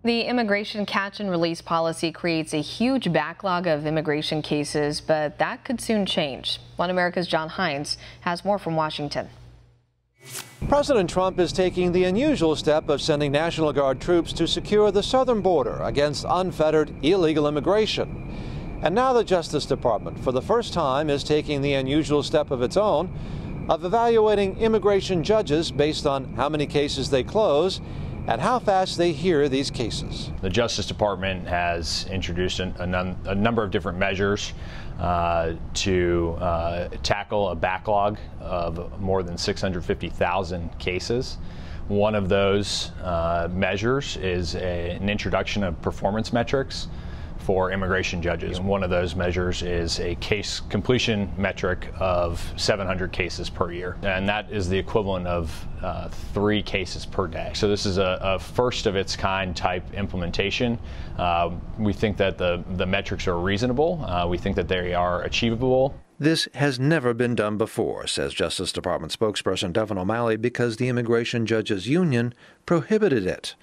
The immigration catch and release policy creates a huge backlog of immigration cases, but that could soon change. One America's John Hines has more from Washington. President Trump is taking the unusual step of sending National Guard troops to secure the southern border against unfettered illegal immigration. And now the Justice Department, for the first time, is taking the unusual step of its own of evaluating immigration judges based on how many cases they close and how fast they hear these cases. The Justice Department has introduced a number of different measures to tackle a backlog of more than 650,000 cases. One of those measures is an introduction of performance metrics for immigration judges. One of those measures is a case completion metric of 700 cases per year, and that is the equivalent of 3 cases per day. So this is a first of its kind type implementation. We think that the metrics are reasonable. We think that they are achievable. This has never been done before, says Justice Department spokesperson Devin O'Malley, because the Immigration Judges Union prohibited it,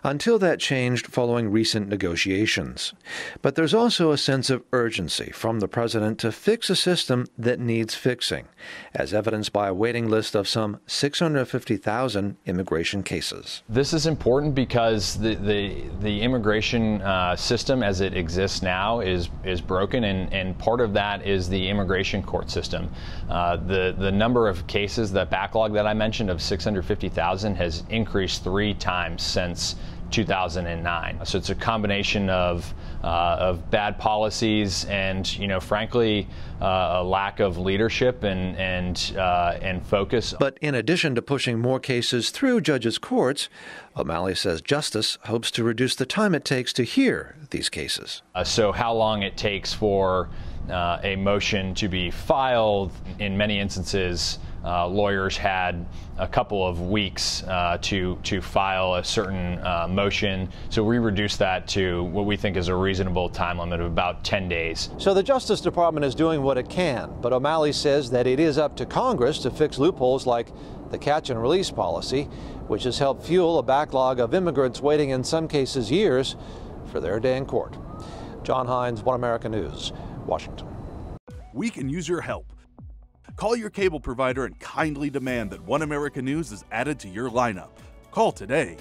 until that changed following recent negotiations. But there's also a sense of urgency from the president to fix a system that needs fixing, as evidenced by a waiting list of some 650,000 immigration cases. This is important because the immigration system as it exists now is broken, and part of that is the immigration court system. The number of cases, that backlog that I mentioned of 650,000, has increased 3 times since 2009. So it's a combination of bad policies and, frankly, a lack of leadership and focus. But in addition to pushing more cases through judges' courts, O'Malley says justice hopes to reduce the time it takes to hear these cases. So how long it takes for a motion to be filed. In many instances, lawyers had a couple of weeks to file a certain motion. So we reduced that to what we think is a reasonable time limit of about 10 days. So the Justice Department is doing what it can, but O'Malley says that it is up to Congress to fix loopholes like the catch and release policy, which has helped fuel a backlog of immigrants waiting in some cases years for their day in court. John Hines, One America News, Washington. We can use your help. Call your cable provider and kindly demand that One America News is added to your lineup. Call today.